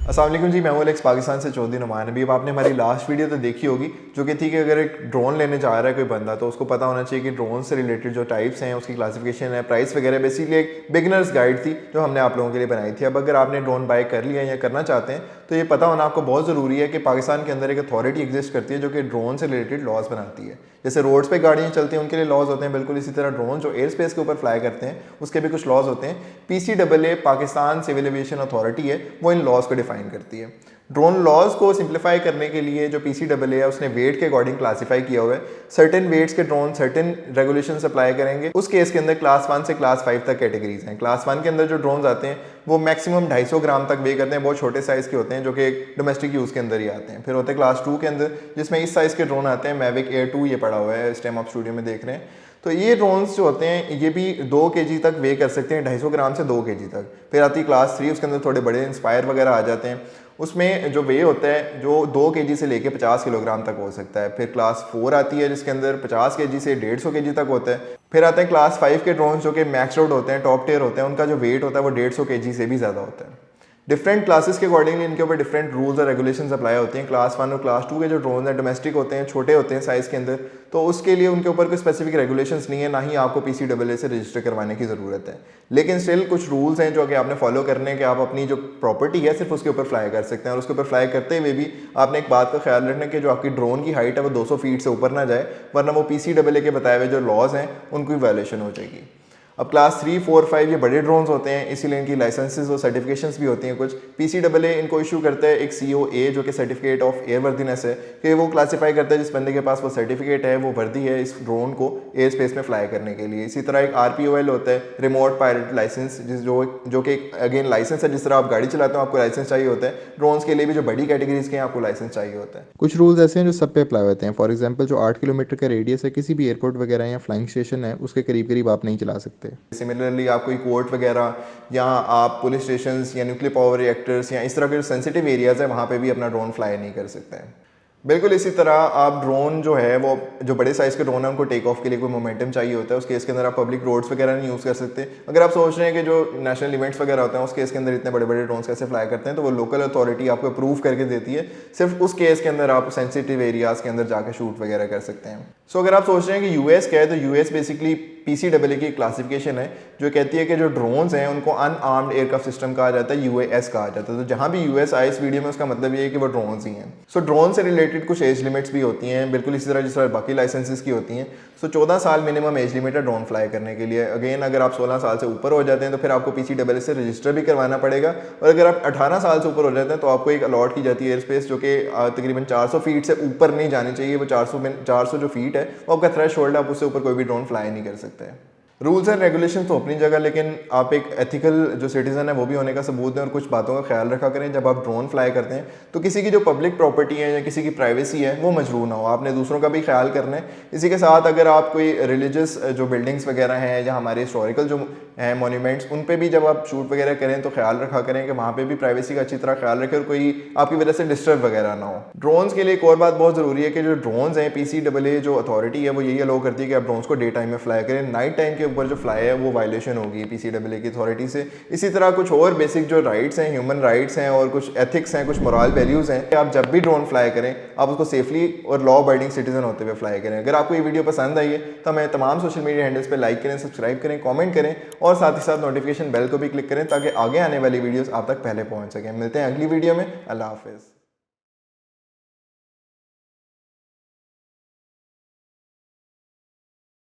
अस्सलाम वालेकुम जी, मैं हूं एलेक्स पाकिस्तान से चौधरी नुमान। अभी अब आपने हमारी लास्ट वीडियो तो देखी होगी, जो कि थी कि अगर एक ड्रोन लेने जा रहा है कोई बंदा तो उसको पता होना चाहिए कि ड्रोन से रिलेटेड जो टाइप्स हैं, उसकी क्लासिफिकेशन है, प्राइस वगैरह। बेसिकली एक बिगिनर्स गाइड थी जो हमने आप लोगों के लिए बनाई थी। अब अगर आपने ड्रोन बाय कर लिया या करना चाहते हैं तो ये पता होना आपको बहुत ज़रूरी है कि पाकिस्तान के अंदर एक अथॉरिटी एग्जिस्ट करती है जो कि ड्रोन से रिलेटेड लॉज बनाती है। जैसे रोड्स पे गाड़ियाँ चलती हैं उनके लिए लॉज होते हैं, बिल्कुल इसी तरह ड्रोन जो एयर स्पेस के ऊपर फ्लाई करते हैं उसके भी कुछ लॉज होते हैं। PCAA Pakistan civil aviation authority है, वो इन लॉज को डिफाइन करती है। ड्रोन लॉज को सिंप्लीफाई करने के लिए जो PCAA है उसने वेट के अकॉर्डिंग क्लासीफाई किया हुआ है। सर्टेन वेट्स के ड्रोन सर्टेन रेगुलेशंस अप्लाई करेंगे। उस केस के अंदर क्लास 1 से क्लास 5 तक कैटेगरीज हैं। क्लास 1 के अंदर जो ड्रोन्स आते हैं वो मैक्सिमम 250 ग्राम तक वे करते हैं, बहुत छोटे साइज़ के होते हैं जो कि डोमेस्टिक यूज़ के अंदर ही आते हैं। फिर होते हैं क्लास 2 के अंदर जिसमें इस साइज़ के ड्रोन आते हैं। मैविक एयर 2 ये पड़ा हुआ है, इस टाइम आप स्टूडियो में देख रहे हैं। तो ये ड्रोन्स जो होते हैं ये भी 2 kg तक वे कर सकते हैं, 250 ग्राम से 2 kg तक। फिर आती है क्लास 3, उसके अंदर थोड़े बड़े इंस्पायर वगैरह आ जाते हैं। उसमें जो वे होता है जो 2 kg से लेके 50 किलोग्राम तक हो सकता है। फिर क्लास 4 आती है जिसके अंदर 50 kg से 150 kg तक होता है। फिर आते हैं क्लास 5 के ड्रोन्स जो कि मैक्स आउट होते हैं, टॉप टियर होते हैं, उनका जो वेट होता है वो 150 kg से भी ज़्यादा होता है। डिफरेंट क्लासेस के अकॉर्डिंगली इनके ऊपर डिफरेंट रूल्स और रेगुलेशंस अप्लाई होती हैं। क्लास 1 और क्लास 2 के जो ड्रोन हैं डोमेस्टिक होते हैं, छोटे होते हैं साइज़ के अंदर, तो उसके लिए उनके ऊपर कोई स्पेसिफिक रेगुलेशंस नहीं है, ना ही आपको PCAA से रजिस्टर करवाने की ज़रूरत है। लेकिन स्टिल कुछ रूल्स हैं जो कि आपने फॉलो करने हैं कि आप अपनी जो प्रॉपर्टी है सिर्फ उसके ऊपर फ्लाई कर सकते हैं। और उसके ऊपर फ्लाई करते हुए भी आपने एक बात का ख्याल रखना कि जो आपकी ड्रोन की हाइट है वो 200 फीट से ऊपर ना जाए, वरना वो PCAA के बताए हुए जो लॉज हैं उनकी वायलेशन हो जाएगी। अब क्लास 3, 4, 5 ये बड़े ड्रोन्स होते हैं, इसीलिए इनकी लाइसेंसेस और सर्टिफिकेशंस भी होती हैं कुछ। PCAA इनको इशू करता है एक COA जो कि सर्टिफिकेट ऑफ एयर वर्दीनेस है, कि वो क्लासीफाई करता है जिस बंदे के पास वो सर्टिफिकेट है, वो वर्दी है इस ड्रोन को एयर स्पेस में फ्लाई करने के लिए। इसी तरह एक RPOL होता है, रिमोट पायलट लाइसेंस, जो कि अगेन लाइसेंस है। जिस तरह आप गाड़ी चलाते हो आपको लाइसेंस चाहिए होता है, ड्रोन्स के लिए भी जो बड़ी कैटेगरीज के हैं आपको लाइसेंस चाहिए होता है। कुछ रूल्स ऐसे हैं जो सब पे अप्लाई होते हैं। फॉर एग्जाम्पल जो 8 किलोमीटर का रेडियस है, किसी भी एयरपोर्ट वगैरह या फ्लाइंग स्टेशन है उसके करीब करीब आप नहीं चला सकते। सिमिलरली आप कोई कोर्ट वगैरह या आप पुलिस स्टेशन या न्यूक्लियर पावर रिएक्टर्स या इस तरह के सेंसिटिव एरियाज़ है वहाँ पे भी अपना ड्रोन फ्लाई नहीं कर सकते हैं। बिल्कुल इसी तरह आप ड्रोन जो है वो जो बड़े साइज़ के ड्रोन है उनको टेक ऑफ के लिए कोई मोमेंटम चाहिए होता है। उस केस के अंदर आप पब्लिक रोड्स वगैरह नहीं यूज़ कर सकते। अगर आप सोच रहे हैं कि जो नेशनल इवेंट्स वगैरह होते हैं उस केस के अंदर इतने बड़े बड़े ड्रोन्स कैसे फ्लाई करते हैं, तो वो लोकल अथॉरिटी आपको अप्रूव करके देती है। सिर्फ उस केस के अंदर आप सेंसिटिव एरियाज़ के अंदर जाकर शूट वगैरह कर सकते हैं। सो अगर आप सोच रहे हैं कि US क्या है, तो US बेसिकली PCAA की क्लासिफिकेशन है जो कहती है कि जो ड्रोन्स हैं उनको अनआर्म्ड एयरक्राफ्ट सिस्टम कहा जाता है, UAS कहा जाता है। तो जहाँ भी US आए इस वीडियो में उसका मतलब ये है कि वो ड्रोन्स ही हैं। सो ड्रोन से रिलेटेड कुछ एज लिमिट्स भी होती हैं, बिल्कुल इसी तरह जिस तरह बाकी लाइसेंसेस की होती हैं। सो 14 साल मिनिमम एज लिमिट है ड्रोन फ्लाई करने के लिए। अगेन अगर आप 16 साल से ऊपर हो जाते हैं तो फिर आपको PCAA से रजिस्टर भी करवाना पड़ेगा। और अगर आप 18 साल से ऊपर हो जाते हैं तो आपको एक अलॉट की जाती है एयर स्पेस जो कि तकरीबन 400 फीट से ऊपर नहीं जानी चाहिए। वो 400 जो फीट है वो आपका थ्रेश होल्ड है, आप उससे ऊपर कोई भी ड्रोन फ्लाई नहीं कर सकते। रूल्स एंड रेगुलेशन तो अपनी जगह, लेकिन आप एक एथिकल जो सिटीजन है वो भी होने का सबूत है और कुछ बातों का ख्याल रखा करें। जब आप ड्रोन फ्लाई करते हैं तो किसी की जो पब्लिक प्रॉपर्टी है या किसी की प्राइवेसी है वो मजरूह ना हो, आपने दूसरों का भी ख्याल करना है। इसी के साथ अगर आप कोई रिलीजियस जो बिल्डिंग्स वगैरह हैं या हमारे हिस्टोरिकल जो हैं मोन्यूमेंट्स, उन पे भी जब आप शूट वगैरह करें तो ख्याल रखा करें कि वहाँ पे भी प्राइवेसी का अच्छी तरह ख्याल रखें और कोई आपकी वजह से डिस्टर्ब वगैरह ना हो। ड्रोन्स के लिए एक और बात बहुत ज़रूरी है कि जो ड्रोन्स हैं PCAA जो अथॉरिटी है वो यही अलाउ करती है कि आप ड्रोन्स को डे टाइम में फ्लाई करें। नाइट टाइम के ऊपर जो फ्लाई है वो वायलेशन होगी PCAA की अथॉरिटी से। इसी तरह कुछ और बेसिक जो राइट्स हैं, ह्यूमन राइट्स हैं और कुछ एथिक्स हैं, कुछ मोरल वैल्यूज़ हैं। आप जब भी ड्रोन फ्लाई करें आप उसको सेफली और लॉ अबाइडिंग सिटीजन होते हुए फ्लाई करें। अगर आपको ये वीडियो पसंद आई है तो हमें तमाम सोशल मीडिया हैंडल्स पे लाइक करें, सब्सक्राइब करें, कमेंट करें और साथ ही साथ नोटिफिकेशन बेल को भी क्लिक करें ताकि आगे आने वाली वीडियोस आप तक पहले पहुंच सकें। मिलते हैं अगली वीडियो में। अल्लाह हाफिज़।